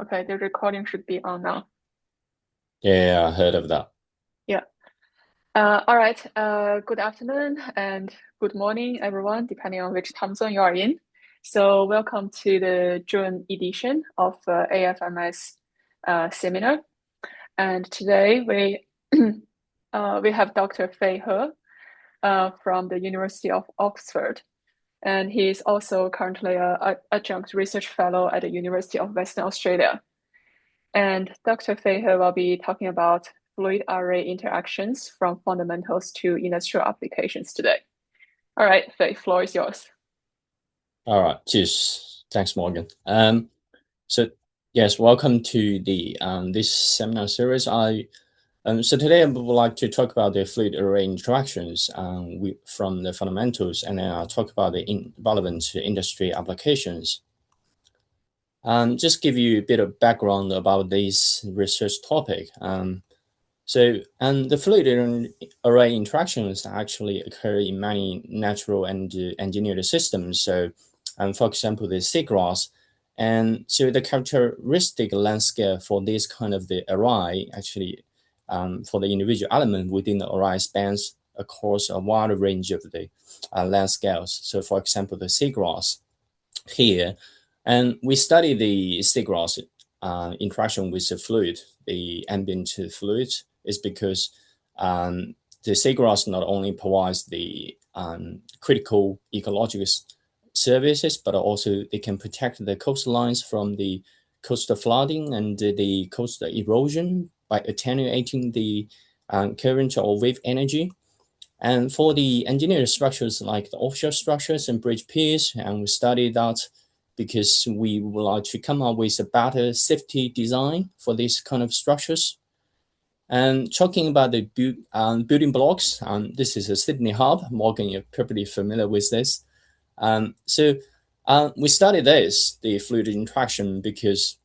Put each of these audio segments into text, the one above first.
Okay, the recording should be on now. Yeah, I heard of that. Yeah. All right. Good afternoon and good morning, everyone, depending on which time zone you are in. So, welcome to the June edition of AFMS seminar. And today we have Dr. Fei He from the University of Oxford, and he is also currently a adjunct research fellow at the University of Western Australia. And Dr. Fei He will be talking about fluid array interactions from fundamentals to industrial applications today. All right, Fei, floor is yours. All right, cheers. Thanks, Morgan. So yes, welcome to the this seminar series. So today I would like to talk about the fluid array interactions from the fundamentals, and then I'll talk about the relevant industry applications. Just give you a bit of background about this research topic. The fluid array interactions actually occur in many natural and engineered systems. For example, the seagrass. And so the characteristic landscape for this kind of the array actually for the individual element within the array spans across a wide range of the landscapes. So for example, the seagrass here, and we study the seagrass interaction with the fluid, the ambient fluid, is because the seagrass not only provides the critical ecological services, but also they can protect the coastlines from the coastal flooding and the coastal erosion by attenuating the current or wave energy. And for the engineered structures like the offshore structures and bridge piers, and we study that because we would like to come up with a better safety design for these kind of structures. And talking about the building blocks, this is a Sydney hub. Morgan, you're probably familiar with this. We study this, the fluid interaction, because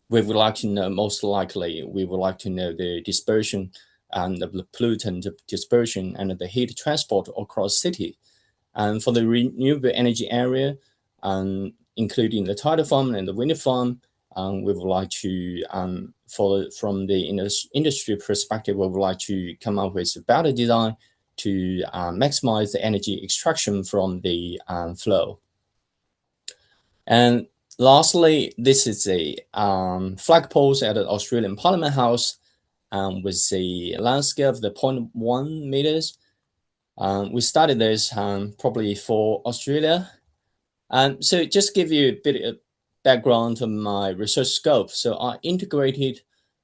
we would like to know, most likely, we would like to know the dispersion and the pollutant dispersion and the heat transport across city. And for the renewable energy area, including the tidal farm and the wind farm, we would like to, from the industry perspective, we would like to come up with a better design to maximize the energy extraction from the flow. And lastly, this is a flagpoles at the Australian Parliament House with the landscape of the 0.1 meters. We started this probably for Australia. So just give you a bit of background on my research scope. So I integrated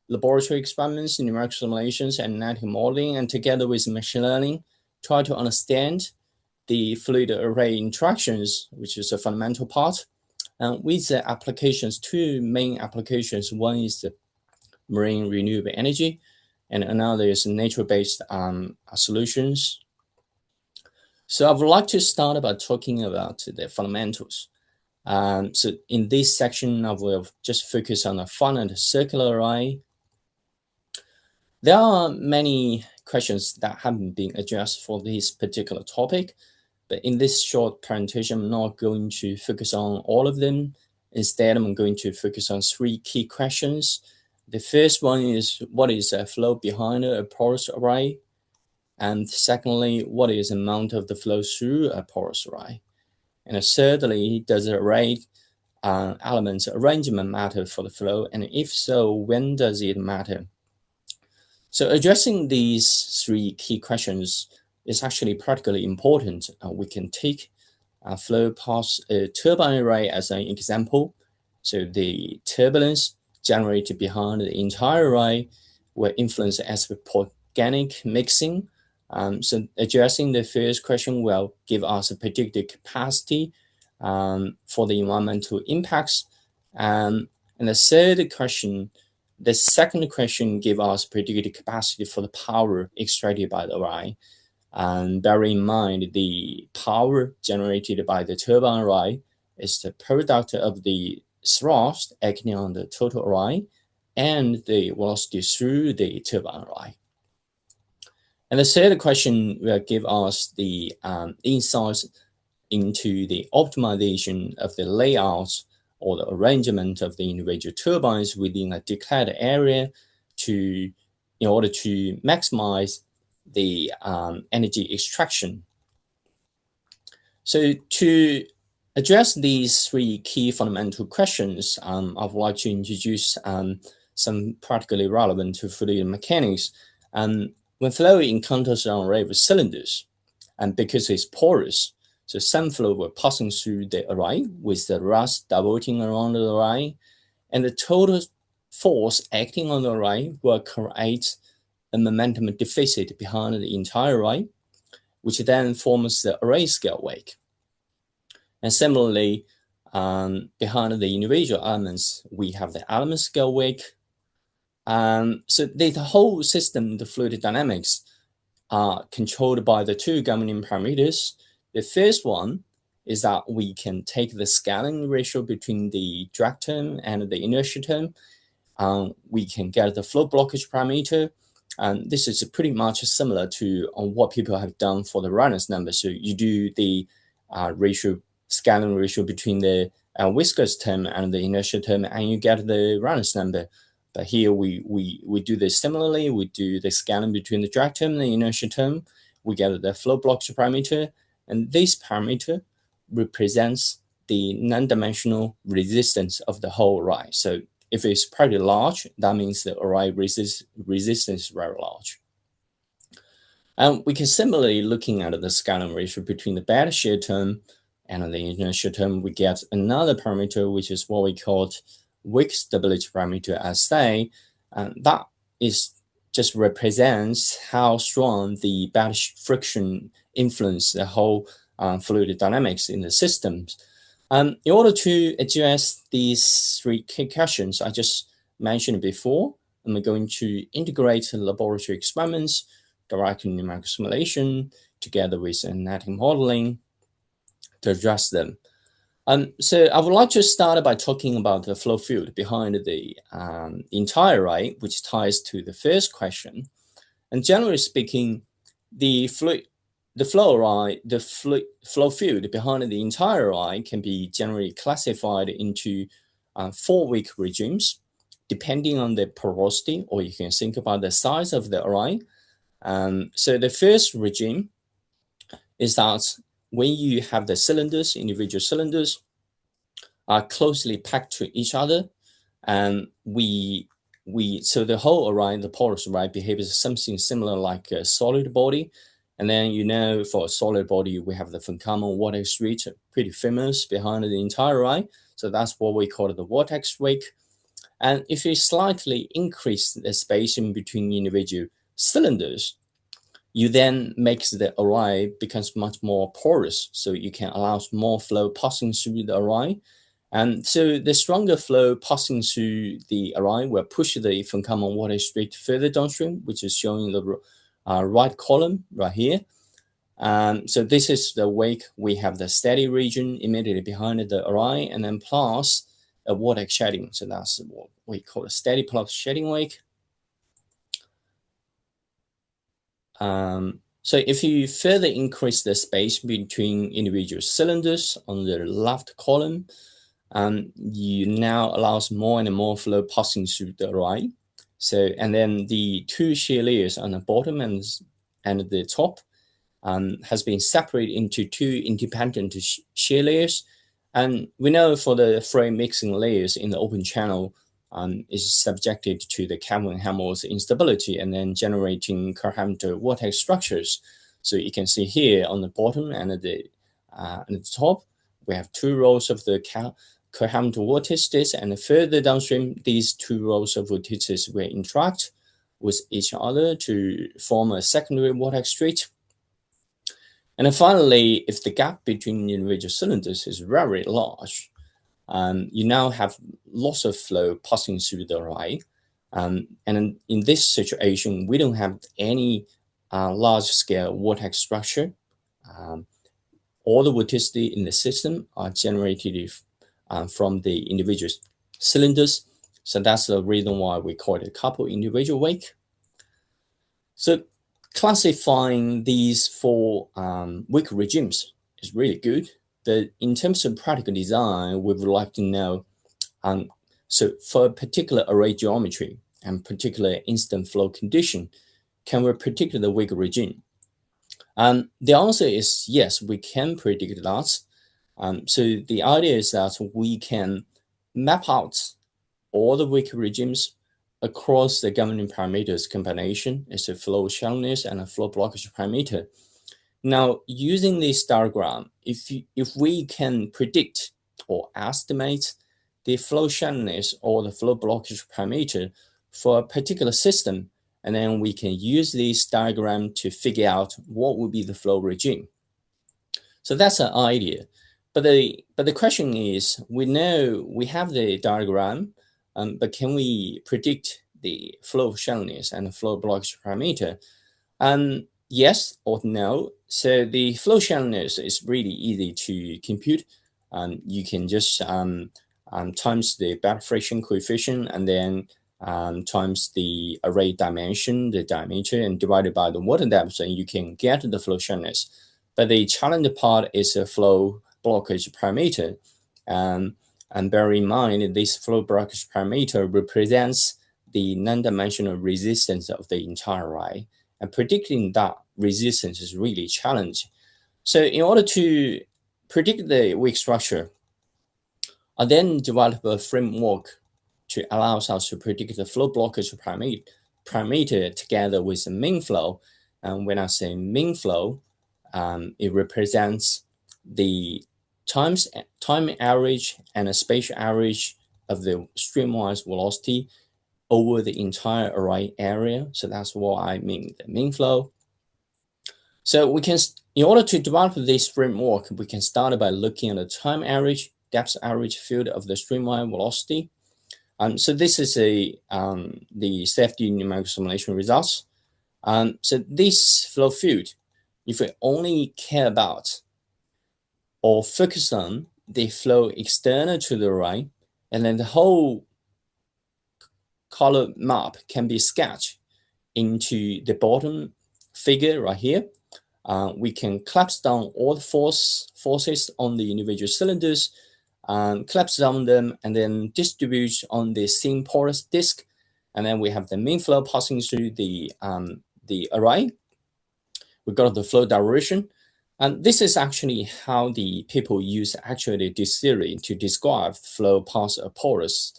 laboratory experiments, numerical simulations, and genetic modeling, and together with machine learning, try to understand the fluid array interactions, which is a fundamental part. With the applications, two main applications. One is the marine renewable energy, and another is nature-based solutions. So I would like to start by talking about the fundamentals. So in this section, I will just focus on a finite circular array. There are many questions that haven't been addressed for this particular topic, but in this short presentation, I'm not going to focus on all of them. Instead, I'm going to focus on three key questions. The first one is, what is a flow behind a porous array? And secondly, what is the amount of the flow through a porous array? And thirdly, does the array elements arrangement matter for the flow? And if so, when does it matter? So addressing these three key questions is actually practically important. We can take a flow past a turbine array as an example. So the turbulence generated behind the entire array will influence as organic mixing. So addressing the first question will give us a predicted capacity for the environmental impacts. And the second question gives us predicted capacity for the power extracted by the array. And bear in mind, the power generated by the turbine array is the product of the thrust acting on the total array and the velocity through the turbine array. And the third question will give us the insights into the optimization of the layouts or the arrangement of the individual turbines within a declared area in order to maximize the energy extraction. So to address these three key fundamental questions, I would like to introduce some practically relevant to fluid mechanics. When flow encounters an array of cylinders, and because it's porous, so some flow will passing through the array with the rust diverting around the array, and the total force acting on the array will create a momentum deficit behind the entire array, which then forms the array scale wake. And similarly, behind the individual elements, we have the element scale wake. So the whole system, the fluid dynamics, are controlled by the two governing parameters. The first one is that we can take the scaling ratio between the drag term and the inertia term. We can get the flow blockage parameter. And this is pretty much similar to what people have done for the Reynolds number. So you do the scaling ratio between the viscous term and the inertia term, and you get the Reynolds number. But here we do this similarly. We do the scaling between the drag term and the inertia term. We get the flow blockage parameter, and this parameter represents the non-dimensional resistance of the whole array. So if it's pretty large, that means the array resistance is very large. And we can similarly, looking at the scaling ratio between the beta shear term and the inertia term, we get another parameter, which is what we call wake stability parameter SA, and that is just represents how strong the beta friction influence the whole fluid dynamics in the systems. In order to address these three key questions I just mentioned before, I'm going to integrate laboratory experiments, direct numerical simulation, together with analytic modeling to address them. So I would like to start by talking about the flow field behind the entire array, which ties to the first question. And generally speaking, the flow field behind the entire array can be generally classified into 4 weak regimes, depending on the porosity, or you can think about the size of the array. So the first regime is that when you have the cylinders, individual cylinders are closely packed to each other, and so the whole array, the porous array, behaves something similar like a solid body. And then, for a solid body, we have the von Karman vortex reach, pretty famous behind the entire array. So that's what we call the vortex wake. And if you slightly increase the spacing between individual cylinders, you then make the array becomes much more porous, so you can allow more flow passing through the array. And so the stronger flow passing through the array will push the von Karman vortex rate further downstream, which is shown in the right column right here. So this is the wake. We have the steady region immediately behind the array, and then plus a vortex shedding. So that's what we call a steady plus shedding wake. So if you further increase the space between individual cylinders on the left column, you now allows more and more flow passing through the array. So, and then the two shear layers on the bottom and the top has been separated into two independent shear layers. And we know for the frame mixing layers in the open channel is subjected to the Kelvin-Helmholtz instability and then generating coherent vortex structures. So you can see here on the bottom and at the top, we have two rows of the coherent vortices, and further downstream, these two rows of vortices will interact with each other to form a secondary vortex street. And then finally, if the gap between individual cylinders is very large, you now have lots of flow passing through the array. And in this situation, we don't have any large-scale vortex structure. All the vorticity in the system are generated from the individual cylinders. So that's the reason why we call it a coupled individual wake. So classifying these four wake regimes is really good, But in terms of practical design, we would like to know, so for a particular array geometry and particular instant flow condition, can we predict the wake regime? And the answer is yes, we can predict that. So the idea is that we can map out all the wake regimes across the governing parameters combination. It's a flow shallowness and a flow blockage parameter. Now, using this diagram, if we can predict or estimate the flow shallowness or the flow blockage parameter for a particular system, and then we can use this diagram to figure out what will be the flow regime. So that's an idea. But the question is, we know we have the diagram, but can we predict the flow shallowness and the flow blockage parameter? Yes or no. So the flow shallowness is really easy to compute. You can just times the back friction coefficient and then times the array dimension, the diameter, and divided by the water depth, and you can get the flow shallowness. But the challenge part is a flow blockage parameter. And bear in mind, this flow blockage parameter represents the non-dimensional resistance of the entire array. And predicting that resistance is really challenging. So in order to predict the wake structure, I then developed a framework to allow us to predict the flow blockage parameter together with the mean flow. And when I say mean flow, it represents the time average and the spatial average of the streamwise velocity over the entire array area. So that's what I mean, the mean flow. So we can, in order to develop this framework, we can start by looking at the time average, depth average field of the streamline velocity. So this is the safety numerical simulation results. So this flow field, if we only care about or focus on the flow external to the array, and then the whole color map can be sketched into the bottom figure right here. We can collapse down all the forces on the individual cylinders, collapse down them, and then distribute on the same porous disk. And then we have the mean flow passing through the array. We got the flow direction. And this is actually how the people use actually this theory to describe flow past a porous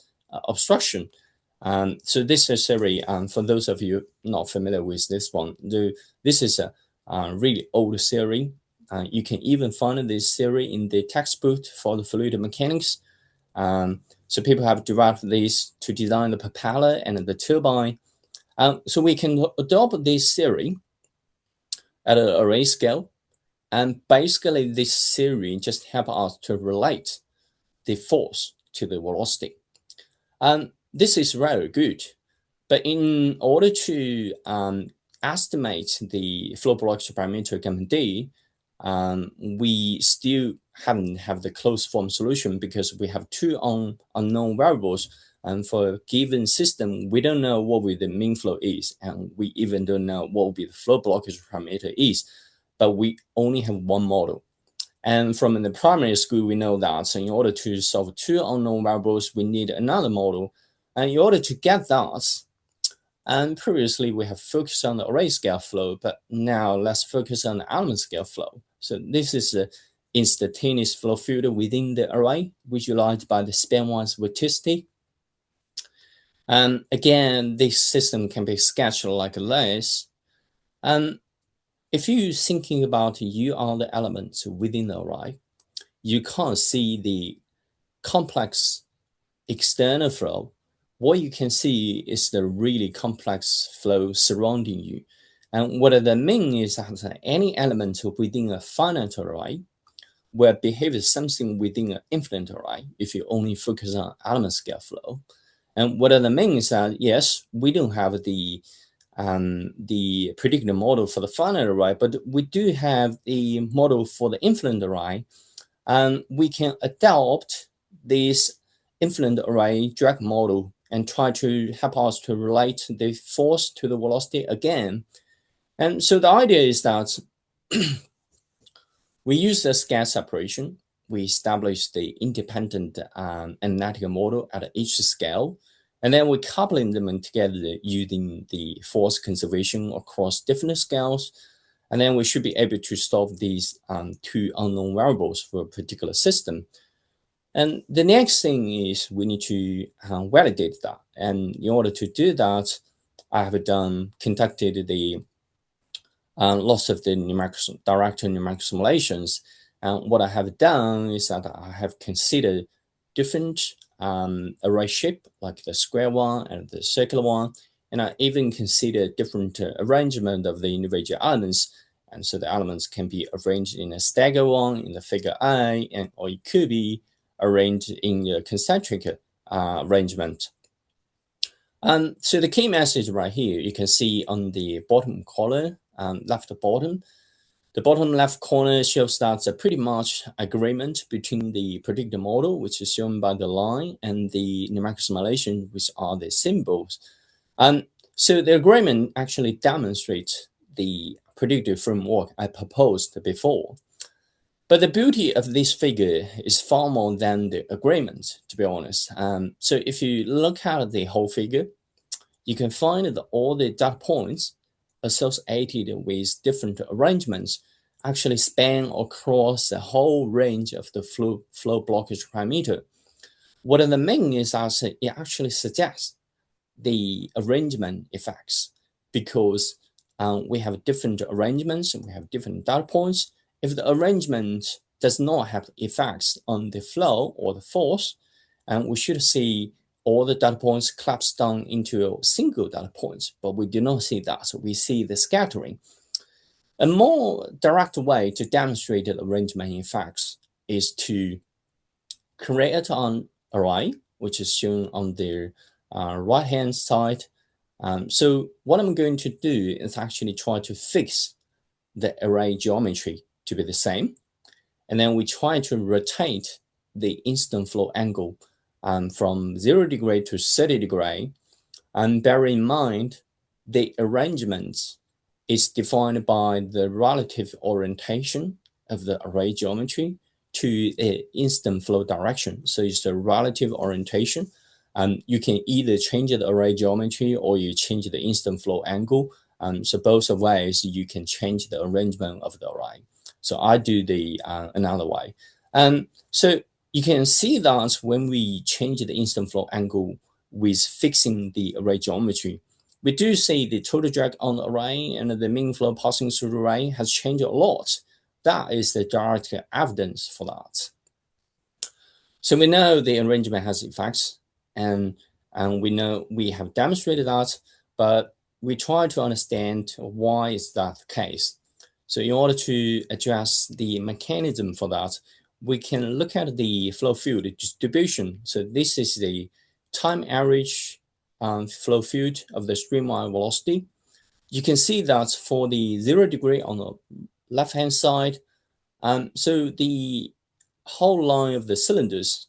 obstruction. So this is theory, for those of you not familiar with this one, this is a really old theory. You can even find this theory in the textbook for the fluid mechanics. So people have developed this to design the propeller and the turbine. So we can adopt this theory at an array scale. And basically, this theory just helps us to relate the force to the velocity. And this is very good. But in order to estimate the flow blockage parameter gamma d, we still haven't have the closed form solution because we have two unknown variables. And for a given system, we don't know what the mean flow is, and we even don't know what will be the flow blockage parameter is. But we only have one model. And from the primary school, we know that in order to solve two unknown variables, we need another model. And in order to get that, and previously we have focused on the array scale flow, but now let's focus on the element scale flow. So this is the instantaneous flow field within the array, visualized by the span-wise vorticity. And again, this system can be sketched like this. And if you're thinking about you are the elements within the array, you can't see the complex external flow. What you can see is the really complex flow surrounding you. And what that means is that any element within a finite array will behave as something within an infinite array if you only focus on element scale flow. And what that means is that, yes, we don't have the predictive model for the finite array, but we do have a model for the infinite array, and we can adopt this infinite array drag model and try to help us to relate the force to the velocity again. And so the idea is that we use the scale separation. we establish the independent analytical model at each scale, and then we're coupling them together using the force conservation across different scales. And then we should be able to solve these two unknown variables for a particular system. And the next thing is we need to validate that. And in order to do that, I have conducted the lots of the direct numerical simulations. And what I have done is that I have considered different array shape, like the square one and the circular one. And I even consider different arrangement of the individual elements. And so the elements can be arranged in a stagger one in the figure A, or it could be arranged in a concentric arrangement. So the key message right here, you can see on the bottom corner, left bottom. The bottom left corner shows that pretty much agreement between the predictor model, which is shown by the line, and the numerical simulation, which are the symbols. So the agreement actually demonstrates the predictor framework I proposed before. But the beauty of this figure is far more than the agreement, to be honest. So if you look at the whole figure, you can find that all the data points associated with different arrangements actually span across the whole range of the flow blockage parameter. What it means is that it actually suggests the arrangement effects, because we have different arrangements, we have different data points. If the arrangement does not have effects on the flow or the force, and we should see all the data points collapse down into a single data point, but we do not see that. So we see the scattering. A more direct way to demonstrate the arrangement effects is to create an array, which is shown on the right-hand side. So what I'm going to do is actually try to fix the array geometry to be the same. And then we try to rotate the incident flow angle from 0 degree to 30 degree. And bear in mind, the arrangement is defined by the relative orientation of the array geometry to the incident flow direction. So it's the relative orientation. You can either change the array geometry or you change the incident flow angle. So both ways you can change the arrangement of the array. So I do the another way. So you can see that when we change the incident flow angle with fixing the array geometry, we do see the total drag on the array and the mean flow passing through the array has changed a lot. That is the direct evidence for that. So we know the arrangement has effects, and we know we have demonstrated that, but we try to understand why is that the case. So in order to address the mechanism for that, we can look at the flow field distribution. So this is the time average flow field of the streamline velocity. You can see that for the 0 degree on the left-hand side, so the whole line of the cylinders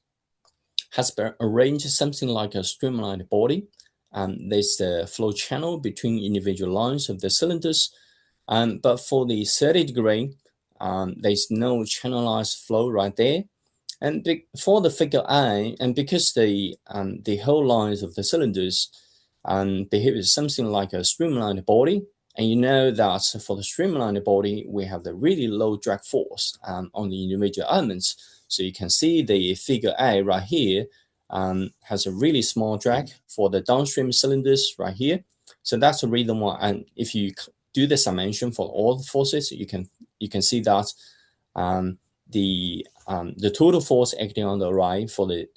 has been arranged something like a streamlined body. There's a flow channel between individual lines of the cylinders. But for the 30 degree, there's no channelized flow right there. And for the figure A, and because the whole lines of the cylinders behave something like a streamlined body, and you know that for the streamlined body, we have the really low drag force on the individual elements. So you can see the figure A right here has a really small drag for the downstream cylinders right here. So that's the reason why, and if you do the summation for all the forces, you can see that the total force acting on the array for the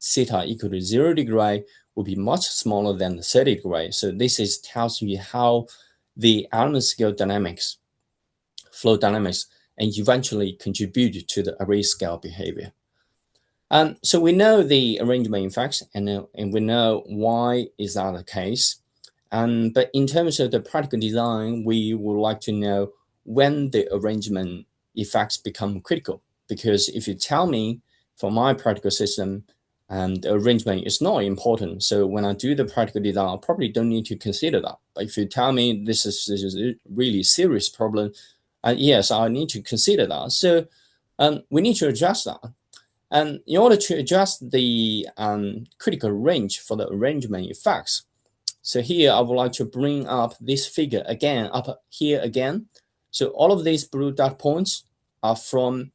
theta equal to 0 degree will be much smaller than the 30 degree. So this tells you how the element scale dynamics, flow dynamics, and eventually contribute to the array scale behavior. So we know the arrangement effects, and we know why is that the case. But in terms of the practical design, we would like to know when the arrangement effects become critical. Because if you tell me for my practical system, the arrangement is not important, so when I do the practical design, I probably don't need to consider that. But if you tell me this is a really serious problem, yes, I need to consider that. So we need to adjust that. And in order to adjust the critical range for the arrangement effects, so here I would like to bring up this figure again, up here again. So all of these blue dot points are from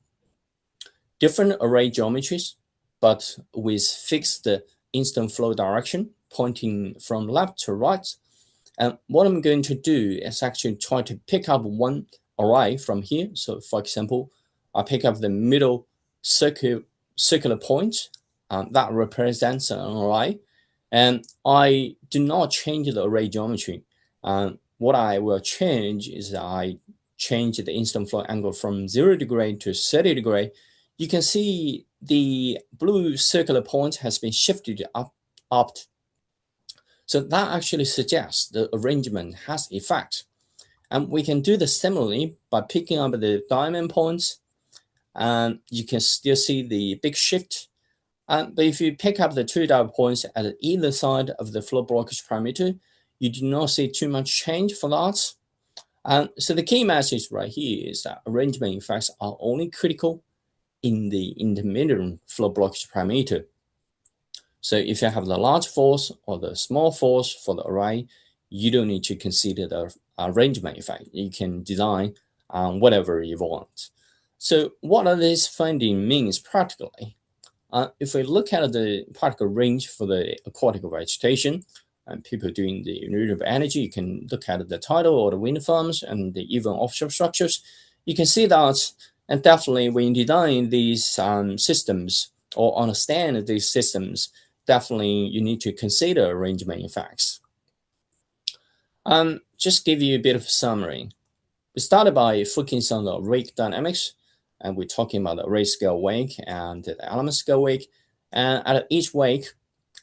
different array geometries, but with fixed instant flow direction, pointing from left to right. And what I'm going to do is actually try to pick up one array from here. So for example, I pick up the middle circular point that represents an array, and I do not change the array geometry. What I will change is I change the instant flow angle from 0 degree to 30 degree. You can see the blue circular point has been shifted up. So that actually suggests the arrangement has effect. And we can do this similarly by picking up the diamond points, and you can still see the big shift. But if you pick up the two dot points at either side of the flow blockage parameter, you do not see too much change for that. So the key message right here is that arrangement effects are only critical in the intermediate flow blockage parameter. So if you have the large force or the small force for the array, you don't need to consider the arrangement effect. You can design whatever you want. So what are these findings means practically? If we look at the particle range for the aquatic vegetation, and people doing the renewable energy, you can look at the tidal or the wind farms and the even offshore structures. You can see that, and definitely when you design these systems or understand these systems, definitely you need to consider arrangement effects. Just give you a bit of a summary. We started by focusing on the wake dynamics, and we're talking about the array scale wake and the element scale wake. And at each wake,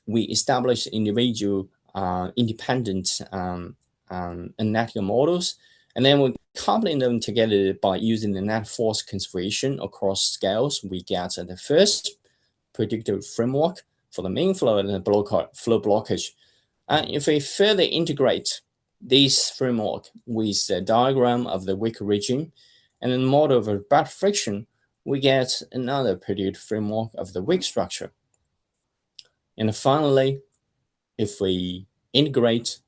we establish individual independent analytical models, and then we coupling them together by using the net force conservation across scales. We get the first predictive framework for the main flow and the flow blockage. And if we further integrate this framework with the diagram of the wake region and the model of bed friction, we get another predictive framework of the wake structure. And finally, if we integrate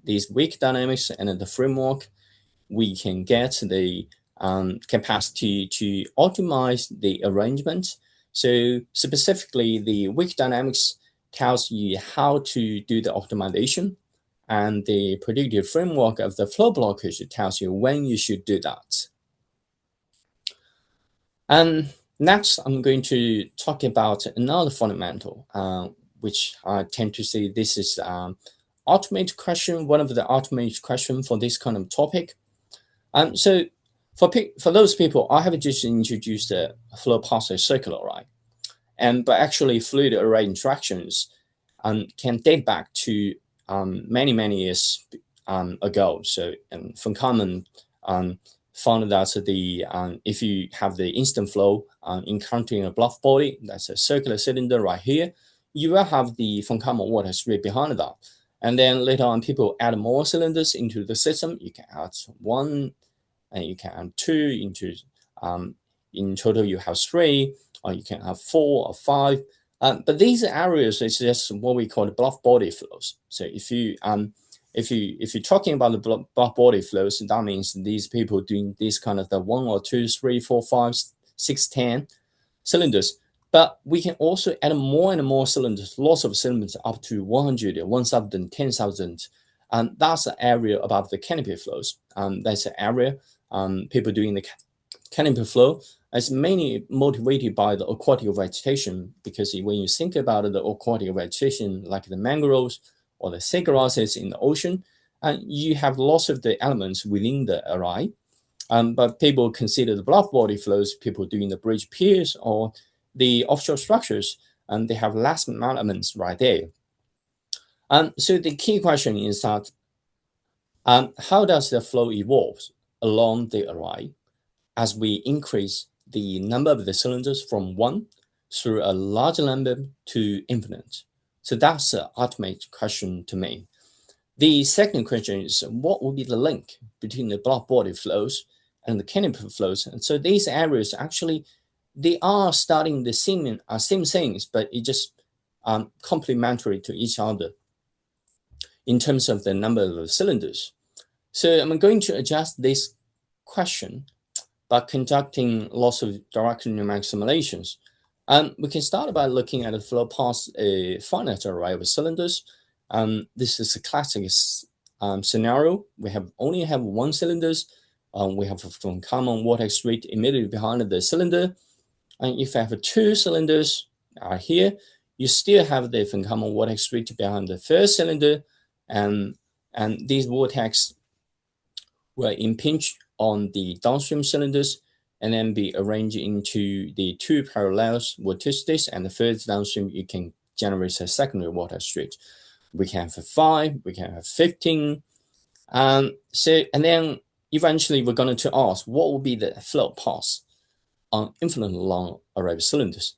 these wake dynamics and the framework, we can get the capacity to optimize the arrangement. So specifically, the wake dynamics tells you how to do the optimization, and the predictive framework of the flow blockage tells you when you should do that. And next, I'm going to talk about another fundamental, which I tend to say this is ultimate question, one of the ultimate questions for this kind of topic. So for those people, I have just introduced the flow path circular array, but actually fluid array interactions can date back to many years ago. So von Karman found that if you have the instant flow encountering a bluff body, that's a circular cylinder right here, you will have the von Karman water right behind that. And then later on, people add more cylinders into the system. You can add one, and you can add two into. In total, you have three, or you can have 4 or 5. But these areas is just what we call the bluff body flows. So if you're talking about the bluff body flows, that means these people doing this kind of the 1 or 2, 3, 4, 5, 6, 10 cylinders. But we can also add more and more cylinders, lots of cylinders up to 100, 1,000, 10,000. And that's the area about the canopy flows. That's the area people doing the canopy flow is mainly motivated by the aquatic vegetation, because when you think about the aquatic vegetation, like the mangroves or the seagrasses in the ocean, you have lots of the elements within the array. But people consider the bluff body flows, people doing the bridge piers or the offshore structures, and they have less elements right there. So the key question is that how does the flow evolve along the array as we increase the number of the cylinders from 1 through a larger number to infinite? So that's the ultimate question to me. The second question is, what would be the link between the bluff body flows and the canopy flows? And so these areas actually, they are studying the same things, but it just complementary to each other in terms of the number of cylinders. So I'm going to adjust this question by conducting lots of direct numeric simulations. We can start by looking at the flow past a finite array of cylinders. This is a classic scenario. We only have one cylinders. We have a common vortex rate immediately behind the cylinder. And if I have two cylinders here, you still have the common vortex rate behind the first cylinder, and these vortex will impinge on the downstream cylinders and then be arranged into the two parallel vorticities, and the further downstream you can generate a secondary vortex rate. We can have 5, we can have 15. And then eventually we're going to ask what will be the flow path on infinitely long array of cylinders.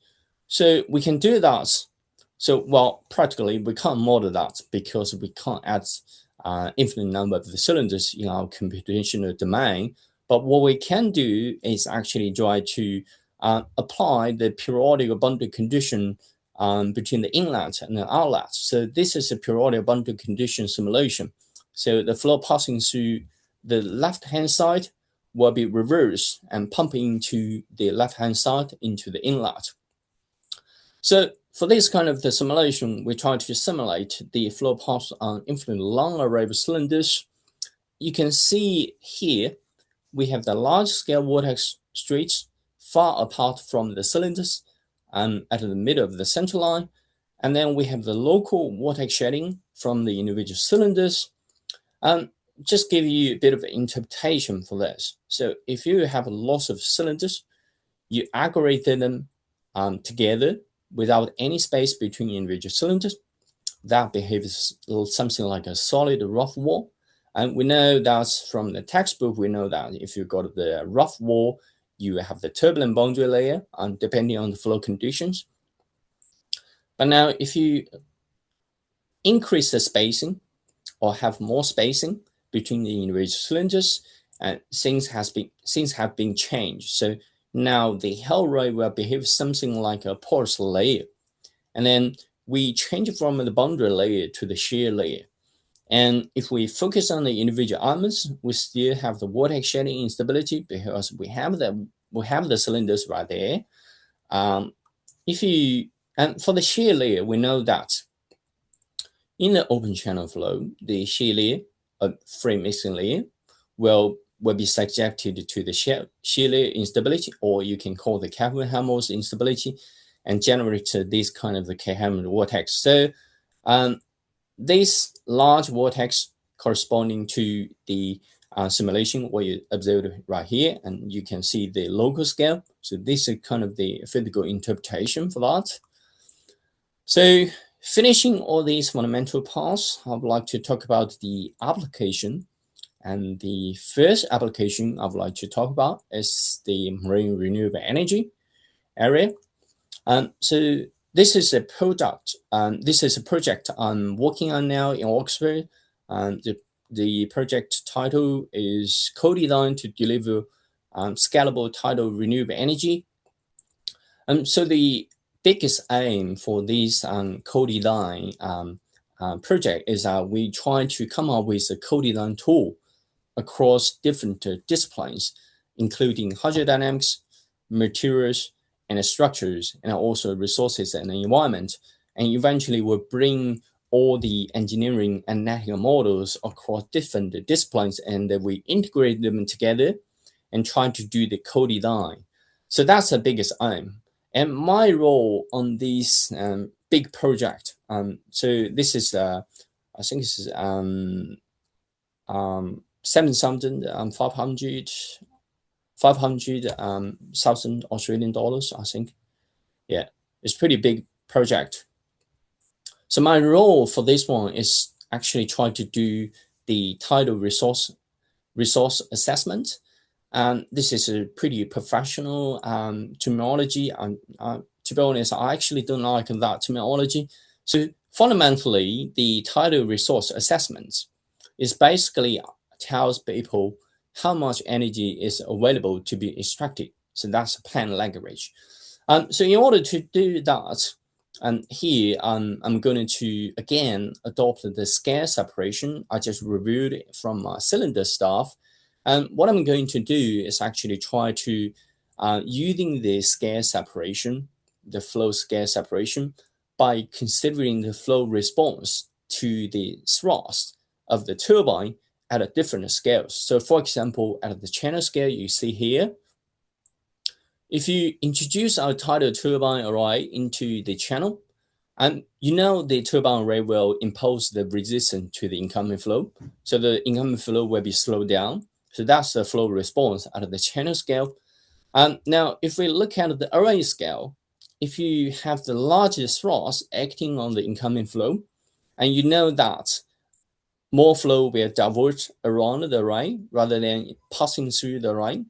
So we can do that. So, well, practically we can't model that because we can't add infinite number of the cylinders in our computational domain. But what we can do is actually try to apply the periodic boundary condition between the inlet and the outlet. So this is a periodic boundary condition simulation. So the flow passing through the left-hand side will be reversed and pump into the left-hand side into the inlet. So for this kind of the simulation, we try to simulate the flow path on infinitely long array of cylinders. You can see here, we have the large-scale vortex streets far apart from the cylinders and at the middle of the center line. And then we have the local vortex shedding from the individual cylinders. Just give you a bit of interpretation for this. So if you have lots of cylinders, you aggregate them together without any space between individual cylinders. That behaves something like a solid rough wall. And we know that from the textbook, we know that if you got the rough wall, you have the turbulent boundary layer, depending on the flow conditions. But now if you increase the spacing or have more spacing between the individual cylinders, things have been changed. So now the Hell ray will behave something like a porous layer. And then we change from the boundary layer to the shear layer. And if we focus on the individual elements, we still have the vortex shedding instability because we have the cylinders right there. And for the shear layer, we know that in the open channel flow, the shear layer, free mixing layer, will be subjected to the shear layer instability, or you can call the Kelvin-Helmholtz instability, and generate this kind of the K-Helmholtz vortex. So this large vortex corresponding to the simulation what you observed right here, and you can see the local scale. So this is kind of the physical interpretation for that. So finishing all these fundamental parts, I would like to talk about the application. And the first application I would like to talk about is the marine renewable energy area. So this is a product. This is a project I'm working on now in Oxford. The project title is Co-Design to Deliver Scalable Tidal Renewable Energy. So the biggest aim for this co-design project is we try to come up with a co-design tool across different disciplines, including hydrodynamics, materials, and structures, and also resources and the environment. And eventually we'll bring all the engineering and analytical models across different disciplines, and we integrate them together and try to do the co-design. So that's the biggest aim. And my role on this big project, so this is, I think this is 500,000 Australian dollars, I think. Yeah, it's pretty big project. So my role for this one is actually try to do the tidal resource assessment. And this is a pretty professional terminology. To be honest, I actually don't like that terminology. So fundamentally, the tidal resource assessment is basically tells people how much energy is available to be extracted. So that's a planned language. So in order to do that, here I'm going to again adopt the scale separation I just reviewed from cylinder stuff. And what I'm going to do is actually try to using the scale separation, the flow scale separation, by considering the flow response to the thrust of the turbine at a different scales. So for example, at the channel scale you see here, if you introduce our tidal turbine array into the channel, and you know the turbine array will impose the resistance to the incoming flow. So the incoming flow will be slowed down. So that's the flow response at the channel scale. Now, if we look at the array scale, if you have the largest thrust acting on the incoming flow, and you know that more flow will divert around the array rather than passing through the array.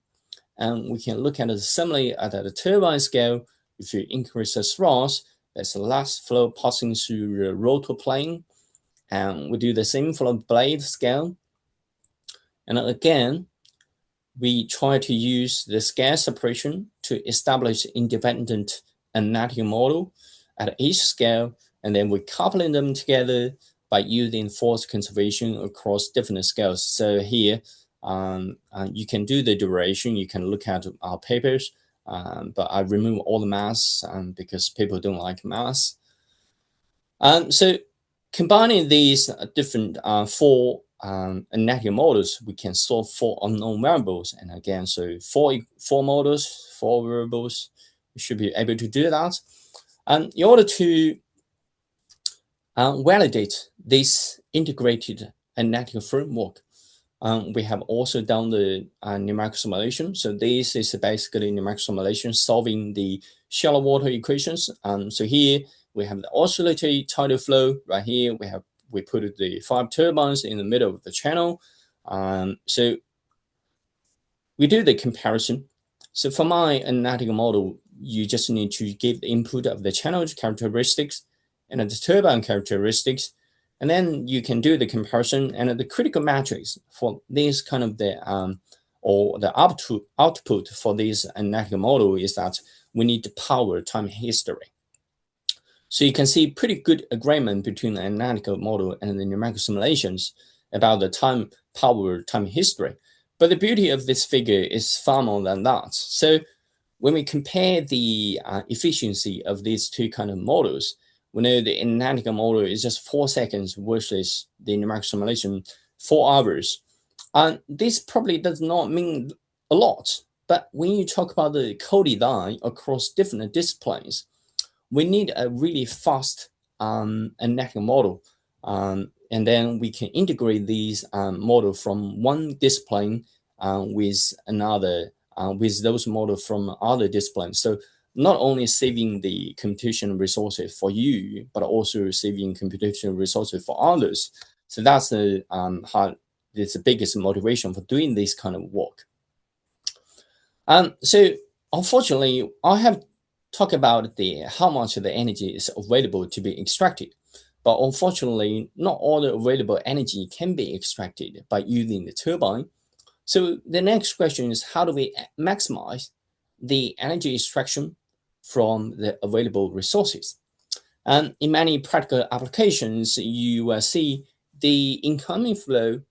And we can look at it similarly at the turbine scale. If you increase the thrust, there's less flow passing through the rotor plane. And we do the same for the blade scale. And again, we try to use the scale separation to establish independent analytical model at each scale, and then we coupling them together by using force conservation across different scales. So here, you can do the duration. You can look at our papers, but I remove all the maths because people don't like maths. So combining these different four analytical models, we can solve four unknown variables. And again, so four models, four variables, we should be able to do that. And in order to validate this integrated analytical framework, we have also done the numerical simulation. So this is basically numerical simulation solving the shallow water equations. So here we have the oscillatory tidal flow. Right here we put the 5 turbines in the middle of the channel. So we do the comparison. So for my analytical model, you just need to give the input of the channel characteristics and the turbine characteristics, and then you can do the comparison. And the critical matrix for this kind of the or the output for this analytical model is that we need the power time history. So you can see pretty good agreement between the analytical model and the numerical simulations about the time history. But the beauty of this figure is far more than that. So when we compare the efficiency of these two kind of models, we know the analytical model is just 4 seconds versus the numerical simulation 4 hours. And this probably does not mean a lot, but when you talk about the co-design across different disciplines, we need a really fast analytical model. And then we can integrate these models from one discipline with another, with those models from other disciplines. So not only saving the computational resources for you, but also saving computational resources for others. So that's the biggest motivation for doing this kind of work. So unfortunately, I have talked about how much of the energy is available to be extracted. But unfortunately, not all the available energy can be extracted by using the turbine. So the next question is, how do we maximize the energy extraction from the available resources? And in many practical applications, you will see the incoming flow,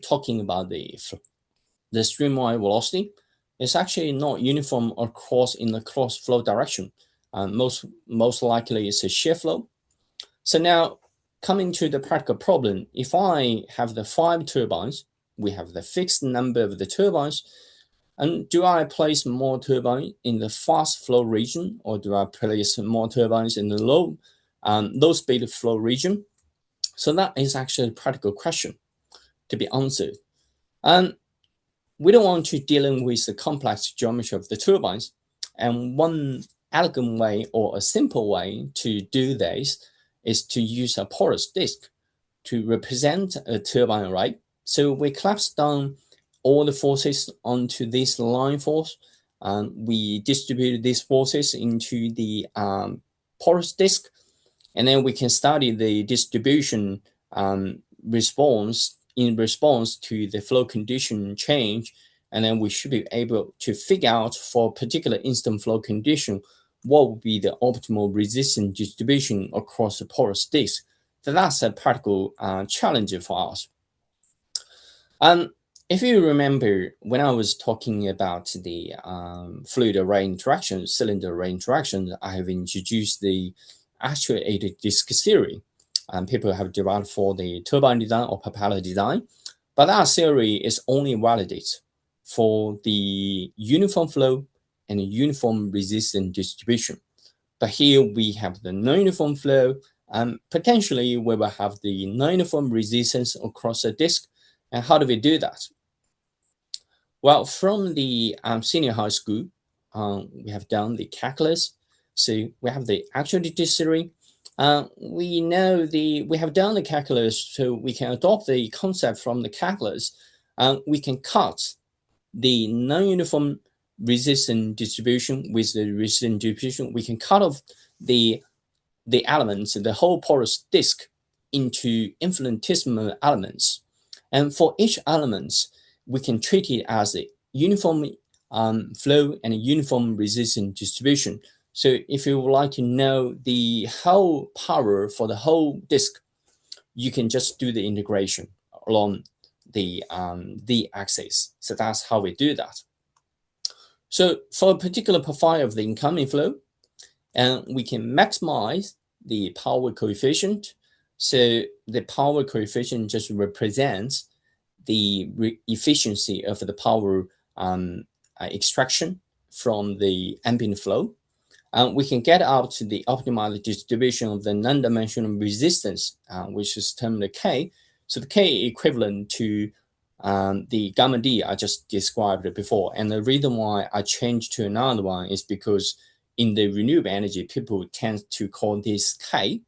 talking about the streamline velocity, is actually not uniform across in the cross flow direction. Most likely it's a shear flow. So now coming to the practical problem, if I have the 5 turbines, we have the fixed number of the turbines, and do I place more turbines in the fast flow region, or do I place more turbines in the low speed flow region? So that is actually a practical question to be answered. And we don't want to deal with the complex geometry of the turbines. And one elegant way or a simple way to do this is to use a porous disk to represent a turbine array. So we collapse down all the forces onto this line force. We distribute these forces into the porous disk, and then we can study the distribution response to the flow condition change and then we should be able to figure out for a particular instant flow condition what would be the optimal resistance distribution across the porous disk. So that's a practical challenge for us. If you remember, when I was talking about the fluid array interaction, cylinder array interaction, I have introduced the actuated disk theory. People have developed for the turbine design or propeller design, but that theory is only validated for the uniform flow and uniform resistance distribution. But here we have the non-uniform flow, and potentially we will have the non-uniform resistance across the disk. And how do we do that? Well, from the senior high school, we have done the calculus. So we have the actuated disk theory. We know we have done the calculus, so we can adopt the concept from the calculus. We can cut the non-uniform resistance distribution with the resistance distribution. We can cut off the elements, the whole porous disk, into infinitesimal elements. And for each element, we can treat it as a uniform flow and a uniform resistance distribution. So if you would like to know the whole power for the whole disk, you can just do the integration along the axis. So that's how we do that. So for a particular profile of the incoming flow, and we can maximize the power coefficient. So the power coefficient just represents the efficiency of the power extraction from the ambient flow. We can get out to the optimized distribution of the non-dimensional resistance, which is termed K. So the K equivalent to the gamma D I just described before. And the reason why I changed to another one is because in the renewable energy, people tend to call this K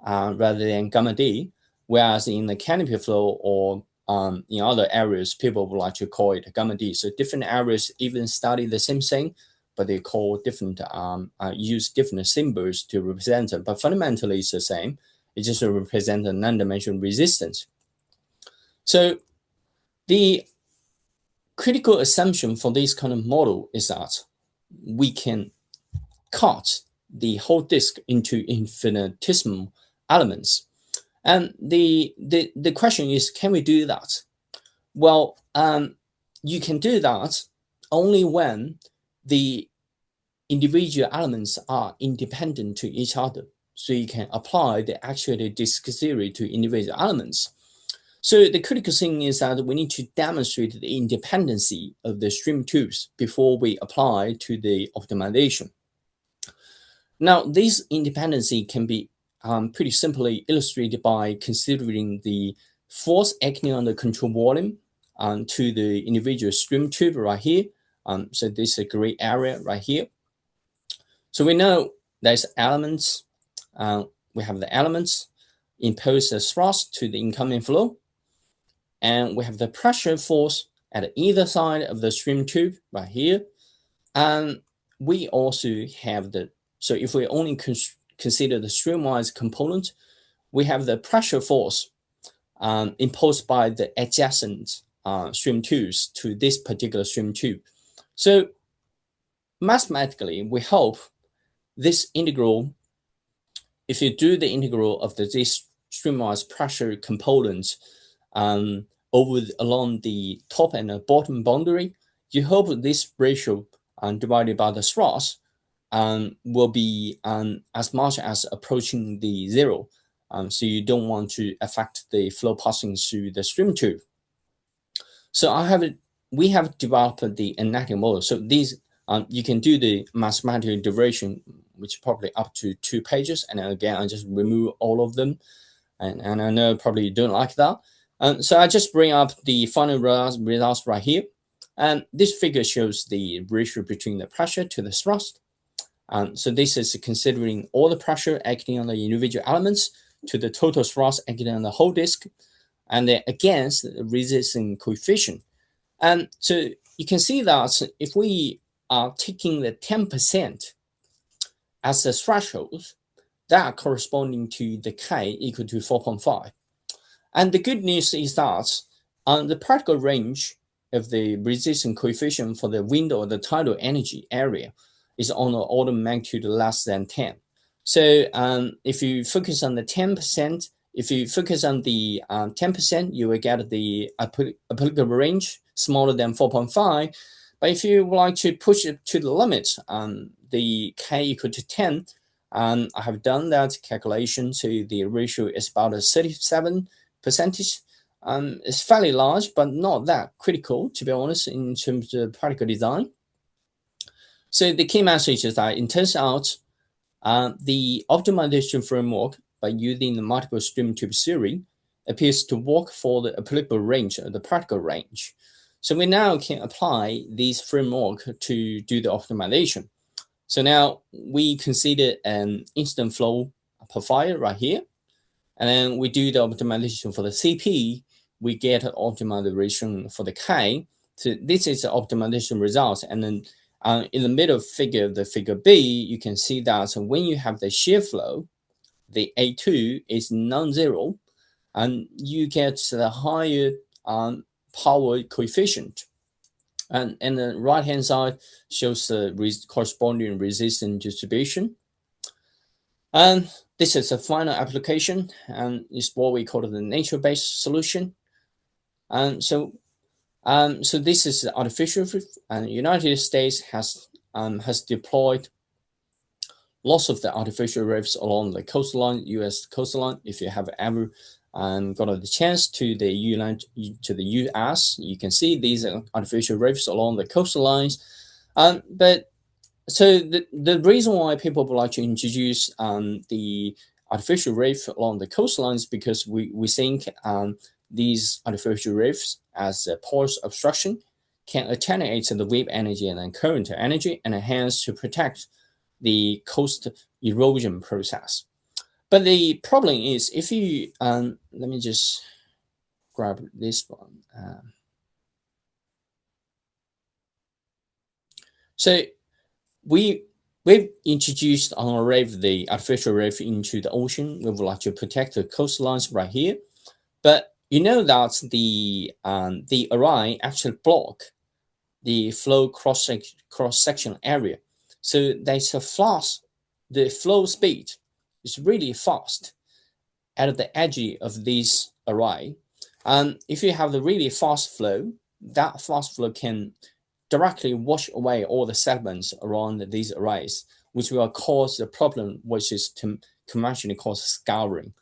rather than gamma D, whereas in the canopy flow or in other areas, people would like to call it gamma D. So different areas even study the same thing, but they call different, use different symbols to represent it. But fundamentally, it's the same. It just represents a non-dimensional resistance. So the critical assumption for this kind of model is that we can cut the whole disk into infinitesimal elements. And the question is, can we do that? Well, you can do that only when the individual elements are independent to each other. So you can apply the actuated disk theory to individual elements. So the critical thing is that we need to demonstrate the independency of the stream tubes before we apply to the optimization. Now, this independency can be pretty simply illustrated by considering the force acting on the control volume to the individual stream tube right here. So this is a gray area right here. So we know there's elements. We have the elements impose the thrust to the incoming flow. And we have the pressure force at either side of the stream tube right here. And we also have so if we only consider the streamwise component, we have the pressure force imposed by the adjacent stream tubes to this particular stream tube. So mathematically, we hope this integral, if you do the integral of this streamwise pressure component along the top and the bottom boundary, you hope this ratio divided by the thrust will be as much as approaching the zero. So you don't want to affect the flow passing through the stream tube. So we have developed the analytic model. So these you can do the mathematical derivation, which is probably up to 2 pages. And again, I just remove all of them. And I know probably you don't like that. So I just bring up the final results right here. And this figure shows the ratio between the pressure to the thrust. So this is considering all the pressure acting on the individual elements to the total thrust acting on the whole disk, and then against the resistance coefficient. And so you can see that if we are taking the 10% as the threshold, that corresponding to the K equal to 4.5. And the good news is that the practical range if the resistance coefficient for the wind or the tidal energy area is on an order of magnitude less than 10. So if you focus on the 10%, if you focus on the 10%, you will get the applicable range smaller than 4.5. But if you would like to push it to the limit, the K equal to 10, I have done that calculation, so the ratio is about a 37%. It's fairly large, but not that critical, to be honest, in terms of practical design. So the key message is that it turns out the optimization framework by using the multiple stream tube theory appears to work for the applicable range, the practical range. So we now can apply this framework to do the optimization. So now we consider an instant flow profile right here, and then we do the optimization for the CP. We get an optimization for the K. So this is the optimization results, and then in the middle figure, the figure B, you can see that when you have the shear flow, the A2 is non-zero, and you get the higher power coefficient. And the right-hand side shows the corresponding resistance distribution. And this is a final application, and it's what we call the nature-based solution. And so this is the artificial reef, and the United States has deployed lots of the artificial reefs along the coastline, U.S. coastline. If you have ever got the chance to the U.S., you can see these artificial reefs along the coastlines. But so the reason why people would like to introduce the artificial reef along the coastlines, because we think these artificial reefs as a porous obstruction can attenuate the wave energy and then current energy, and hence to protect the coast erosion process. But the problem is, if you let me just grab this one. So we've introduced on a reef the artificial reef into the ocean. We would like to protect the coastlines right here, but you know that the array actually block the flow cross section area. So there's a fast, the flow speed is really fast at the edge of this array. And if you have the really fast flow, that fast flow can directly wash away all the sediments around these arrays, which will cause the problem, which is conventionally called scouring.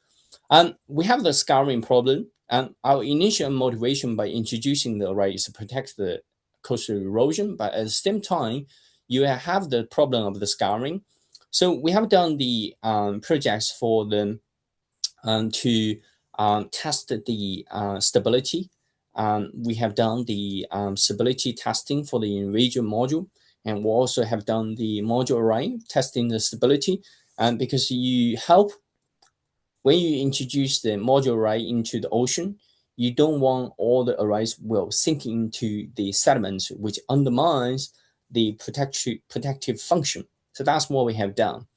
And we have the scouring problem, and our initial motivation by introducing the array is to protect the coastal erosion, but at the same time, you have the problem of the scouring. So we have done the projects for them to test the stability. We have done the stability testing for the individual module, and we also have done the module array testing the stability. And because you help when you introduce the module array into the ocean, you don't want all the arrays will sink into the sediments, which undermines the protective function. So that's what we have done.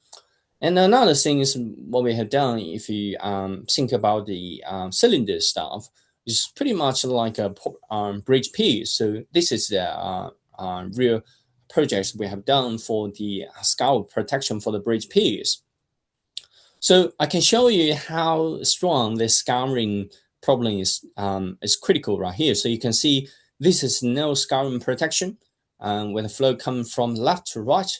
And another thing is what we have done, if you think about the cylinder stuff, is pretty much like a bridge piece. So this is the real projects we have done for the scour protection for the bridge piece. So I can show you how strong the scouring problem is critical right here. So you can see this is no scouring protection. When the flow comes from left to right,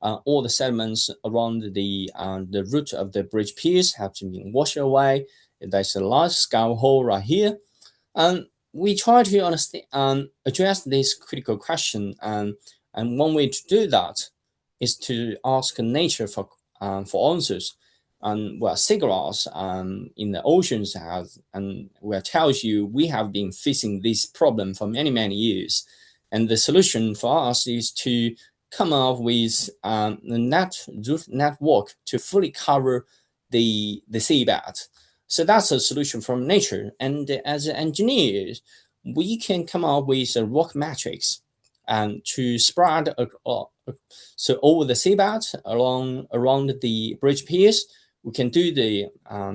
all the sediments around the root of the bridge piece have to be washed away. There's a large scour hole right here. And we try to address this critical question. And one way to do that is to ask nature for answers. And seagrass in the oceans has, and tells you we have been facing this problem for many, many years. And the solution for us is to come up with the network to fully cover the seabed. So that's a solution from nature. And as engineers, we can come up with a rock matrix to spread so over the seabed around the bridge piers. We can do the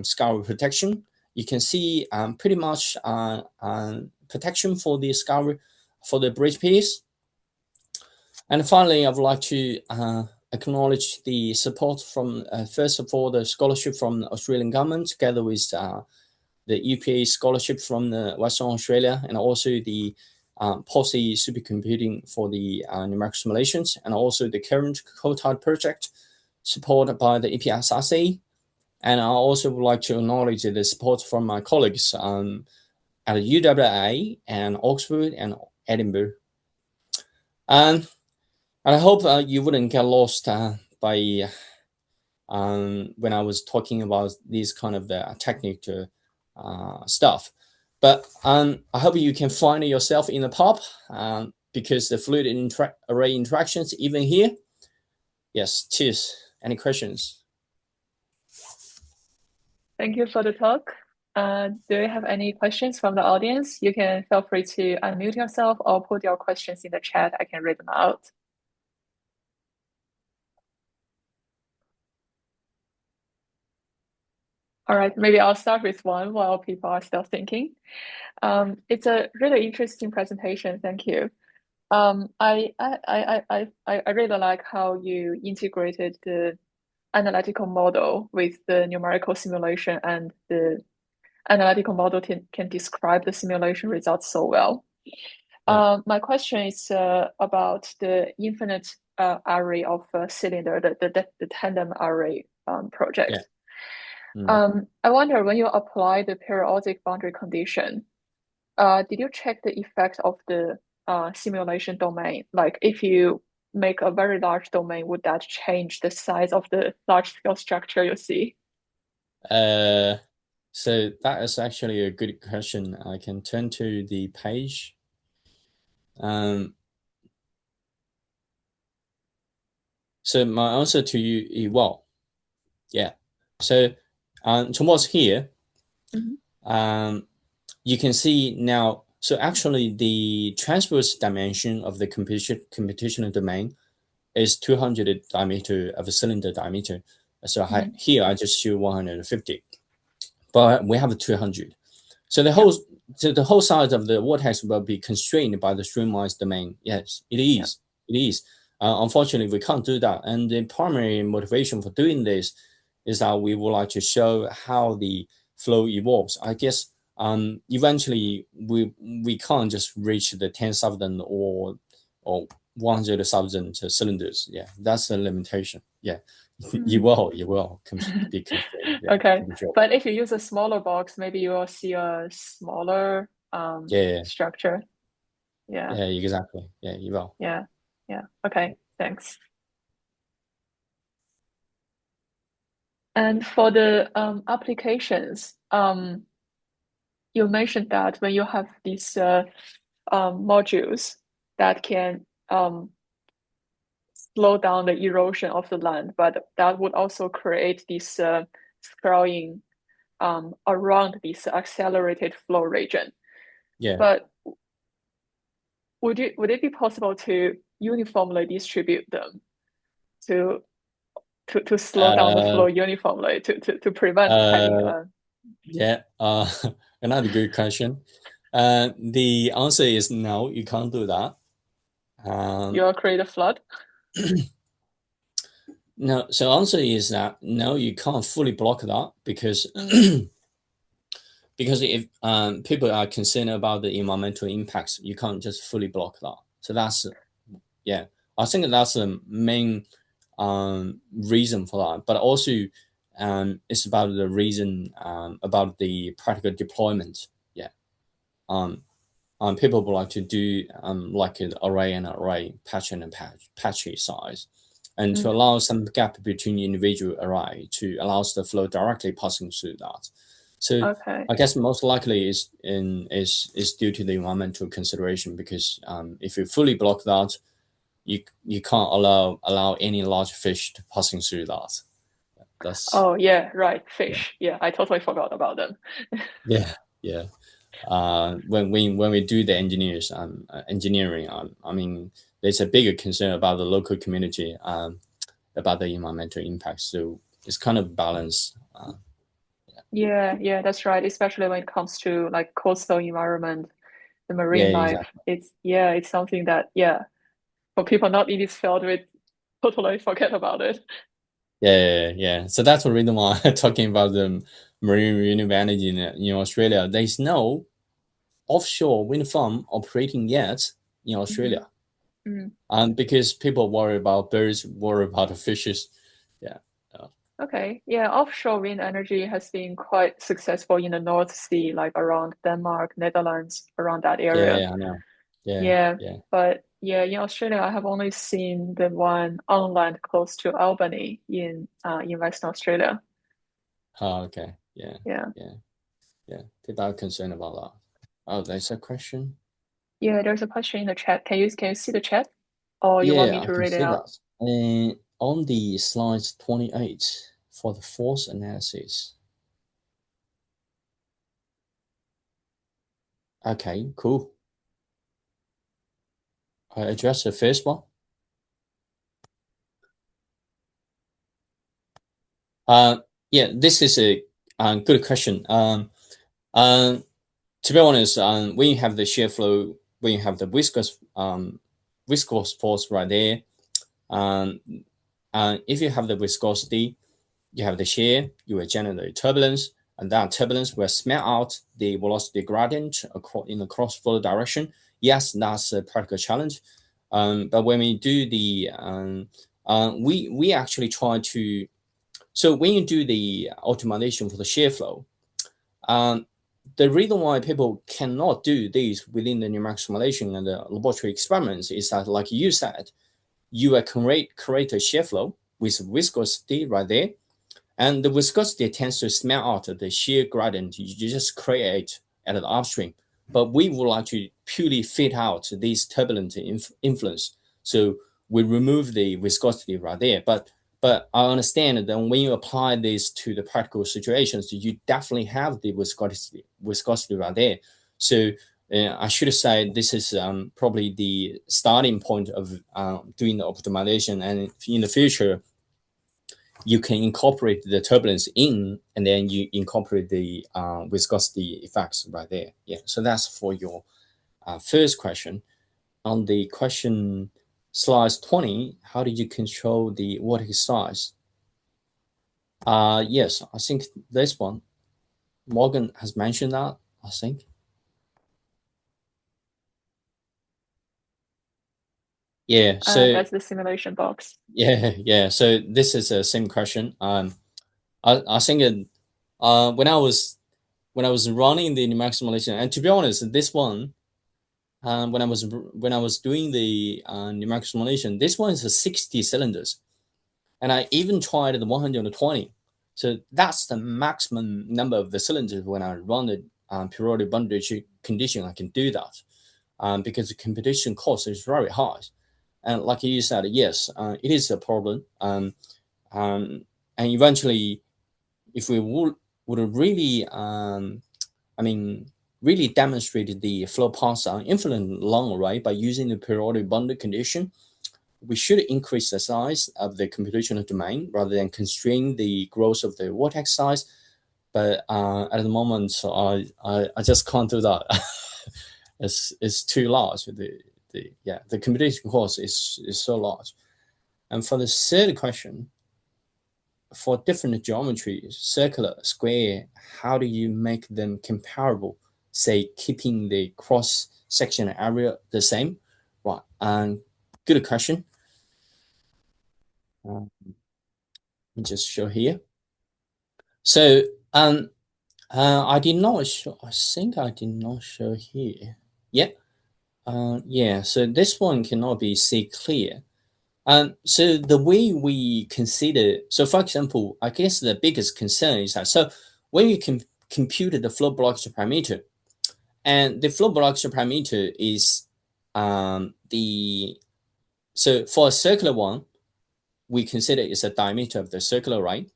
scour protection. You can see pretty much protection for the scour for the bridge piece. And finally, I would like to acknowledge the support from, first of all, the scholarship from the Australian government, together with the EPA scholarship from the Western Australia, and also the policy supercomputing for the numerical simulations, and also the current cotide project supported by the EPSRC. And I also would like to acknowledge the support from my colleagues at UWA and Oxford and Edinburgh. And I hope you wouldn't get lost by when I was talking about these kind of the technical stuff. But I hope you can find yourself in the pub because the fluid array interactions even here. Yes, cheers. Any questions? Thank you for the talk. Do you have any questions from the audience? You can feel free to unmute yourself or put your questions in the chat. I can read them out. All right, maybe I'll start with one while people are still thinking. It's a really interesting presentation. Thank you. I really like how you integrated the analytical model with the numerical simulation, and the analytical model can describe the simulation results so well. Yeah. My question is about the infinite array of cylinder, the tandem array project. Yeah. Mm. I wonder, when you apply the periodic boundary condition, did you check the effect of the simulation domain? Like, if you make a very large domain, would that change the size of the large scale structure you see? So that is actually a good question. I can turn to the page. So my answer to you is, well, yeah. So towards here, you can see now, so actually the transverse dimension of the computational domain is 200 diameter of a cylinder diameter. So here I just show 150, but we have 200. So the whole size of the vortex will be constrained by the streamwise domain. Yes, it is. It is. Unfortunately, we can't do that. And the primary motivation for doing this is that we would like to show how the flow evolves. I guess eventually we can't just reach the 10,000 or 100,000 cylinders. Yeah, that's the limitation. Yeah, you will be constrained. Yeah, Okay, for sure. but if you use a smaller box, maybe you will see a smaller Yeah. structure. Yeah, Yeah, exactly. Yeah, you will. yeah, yeah. Okay, thanks. And for the applications, you mentioned that when you have these modules that can slow down the erosion of the land, but that would also create this scrolling around this accelerated flow region. Yeah. But would it be possible to uniformly distribute them to slow down the Uh, flow uniformly to prevent having uh, yeah. Another good question. The answer is no, you can't do that. you'll create a flood? No, so answer is that no, you can't fully block that because because if people are concerned about the environmental impacts, you can't just fully block that. So that's yeah, I think that's the main reason for that. But also, it's about the reason about the practical deployment. Yeah, people would like to do like an array and array, patch and patchy size, and to allow some gap between individual array to allow the flow directly passing through that. So Okay. I guess most likely is due to the environmental consideration, because if you fully block that, you can't allow any large fish to passing through that. That's Oh yeah, right. yeah. Fish. Yeah, I totally forgot about them. Yeah, yeah. When we do the engineering, I mean, there's a bigger concern about the local community, about the environmental impact. So it's kind of balance. Yeah, yeah, that's right. Especially when it comes to like coastal environment, the Yeah, marine life. exactly. It's something that for people not in this field, we totally forget about it. Yeah. So that's the reason why I'm talking about the marine renewable energy in Australia. There's no offshore wind farm operating yet in Hmm. Australia. Mm. Because people worry about birds, worry about the fishes. Yeah. Uh, Okay. Yeah, offshore wind energy has been quite successful in the North Sea, like around Denmark, Netherlands, around that area. I know. Yeah, Yeah, yeah. but yeah, in Australia, I have only seen the one on land close to Albany in Western Australia. Oh, okay. Yeah, Yeah. yeah, yeah. People are concerned about that. Oh, there's a question. Yeah, there's a question in the chat. Can you see the chat? Or you want me Yeah, I to can read it see out? that. And on the slides 28 for the force analysis. Okay, cool. I address the first one. Uh, yeah, this is a good question. To be honest, when you have the shear flow, when you have the viscous force right there, um, if you have the viscosity, you have the shear, you will generate turbulence, and that turbulence will smell out the velocity gradient in the cross flow direction. Yes, that's a practical challenge. But when we do we actually try to. So when you do the optimization for the shear flow, um, the reason why people cannot do this within the numerical simulation and the laboratory experiments is that, like you said, you will create a shear flow with viscosity right there, and the viscosity tends to smell out the shear gradient you just create at the upstream. But we would like to purely fit out this turbulent influence. So we remove the viscosity right there. But I understand that when you apply this to the practical situations, you definitely have the viscosity right there. So I should say this is probably the starting point of doing the optimization. And in the future, you can incorporate the turbulence in, and then you incorporate the viscosity effects right there. Yeah, so that's for your first question. On the question slide 20, how did you control the vortex size? Yes, I think this one, Morgan has mentioned that, I think. Yeah, so That's the simulation box. yeah. So this is the same question. I think when I was running the numerical simulation, and to be honest, this one when I was doing the numerical simulation, this one is a 60 cylinders, and I even tried the 120. So that's the maximum number of the cylinders when I run the periodic boundary condition. I can do that because the competition cost is very high. And like you said, yes, it is a problem. Um, and eventually, if we would really I mean, really demonstrated the flow paths are infinite long array by using the periodic boundary condition. We should increase the size of the computational domain rather than constrain the growth of the vortex size. But at the moment, I just can't do that. It's too large. The computation cost is so large. And for the third question, for different geometries, circular, square, how do you make them comparable? Say, keeping the cross section area the same, right? And good question. Let me just show here. So, I did not show. I think I did not show here. Yeah. Yeah. So this one cannot be see clear. So the way we consider, so for example, I guess the biggest concern is that so when you can compute the flow velocity parameter, and the flow velocity parameter is the so for a circular one, we consider it's a diameter of the circular, right?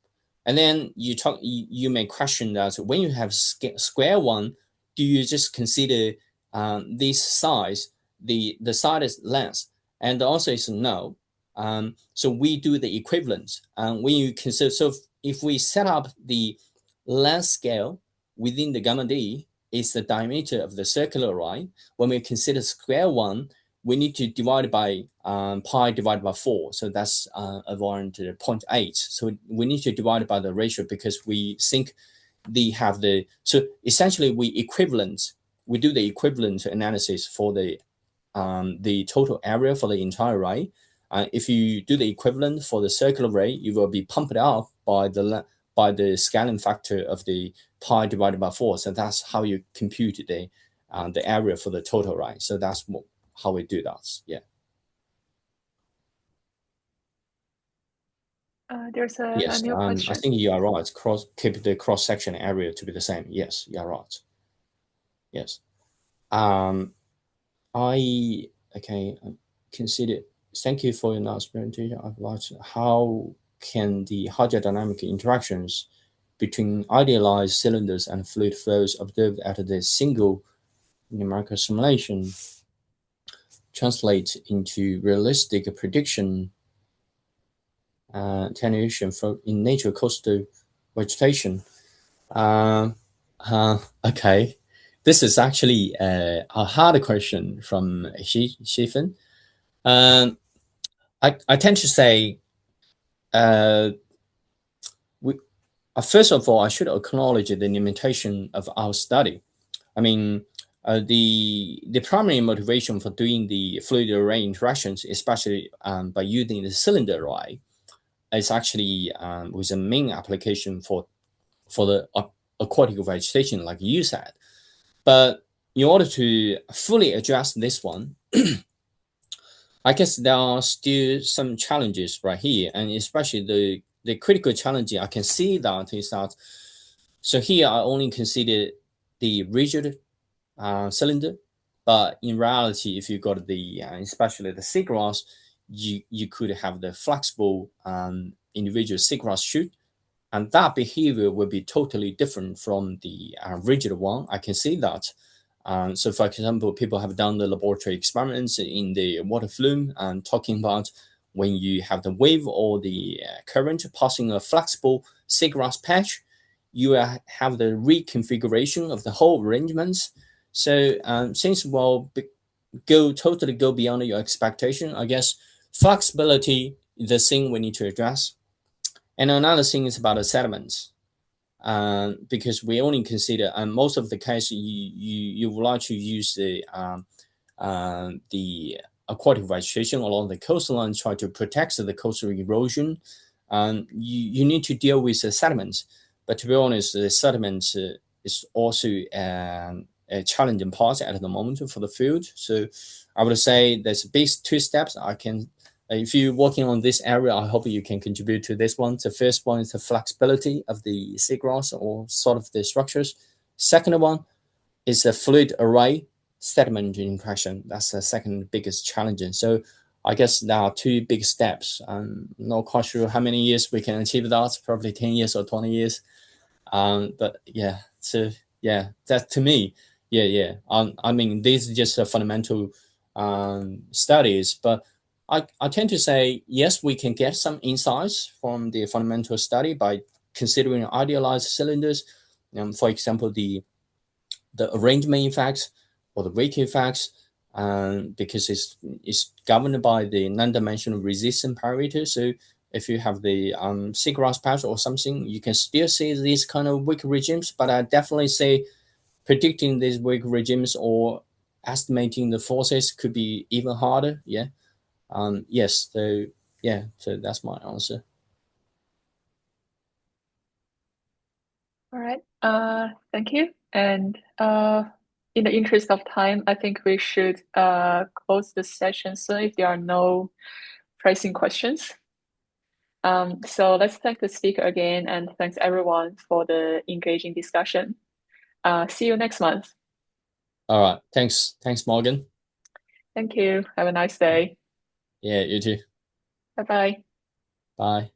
And then you may question that when you have square one, do you just consider this size, the side length? And the answer is no. So we do the equivalent. When you consider, so if we set up the length scale within the gamma d, is the diameter of the circular array. When we consider square one, we need to divide by pi divided by 4. So that's around 0.8. So we need to divide by the ratio because we think they have the, so essentially we do the equivalent analysis for the total area for the entire array. If you do the equivalent for the circular array, you will be pumped up by the scaling factor of the pi divided by 4. So that's how you compute the area for the total array. So that's how we do that. Yeah. There's a Yes. new I question. think you are right. Keep the cross section area to be the same. Yes, you are right. Yes. I okay. Consider. Thank you for your nice presentation. I've watched how can the hydrodynamic interactions between idealized cylinders and fluid flows observed at the single numerical simulation translate into realistic prediction attenuation in nature coastal vegetation. Uh, okay, this is actually a hard question from Shifen. Um, I tend to say, uh, we, first of all, I should acknowledge the limitation of our study. I mean, the primary motivation for doing the fluid array interactions, especially by using the cylinder array, is actually with a main application for the aquatic vegetation, like you said. But in order to fully address this one, I guess there are still some challenges right here, and especially the critical challenge I can see that is that. So here I only consider the rigid cylinder, but in reality, if you got the especially the seagrass, you could have the flexible individual seagrass shoot, and that behavior will be totally different from the rigid one. I can see that. So, for example, people have done the laboratory experiments in the water flume and talking about when you have the wave or the current passing a flexible seagrass patch, you have the reconfiguration of the whole arrangements. So, since we'll totally go beyond your expectation, I guess flexibility is the thing we need to address. And another thing is about the sediments, because we only consider, and most of the case, you would like to use the aquatic vegetation along the coastline, try to protect the coastal erosion. You need to deal with the sediments, but to be honest, the sediments is also a challenging part at the moment for the field. So I would say there's base two steps I can. If you're working on this area, I hope you can contribute to this one. The first one is the flexibility of the seagrass or sort of the structures. Second one is the fluid array sediment interaction. That's the second biggest challenge. So I guess there are two big steps. I'm not quite sure how many years we can achieve that, probably 10 years or 20 years. But yeah, so yeah, that to me, yeah. I mean, these are just fundamental studies, but I tend to say yes, we can get some insights from the fundamental study by considering idealized cylinders. For example, the arrangement effects or the weight effects, because it's governed by the non-dimensional resistance parameter. So if you have the seagrass patch or something, you can still see these kind of weak regimes. But I definitely say predicting these weak regimes or estimating the forces could be even harder. Yeah. Yes. So yeah. So that's my answer. All right. Thank you. And in the interest of time, I think we should close the session soon if there are no pressing questions. So let's thank the speaker again and thanks everyone for the engaging discussion. See you next month. All right. Thanks, Morgan. Thank you. Have a nice day. Yeah. You too. Bye bye. Bye.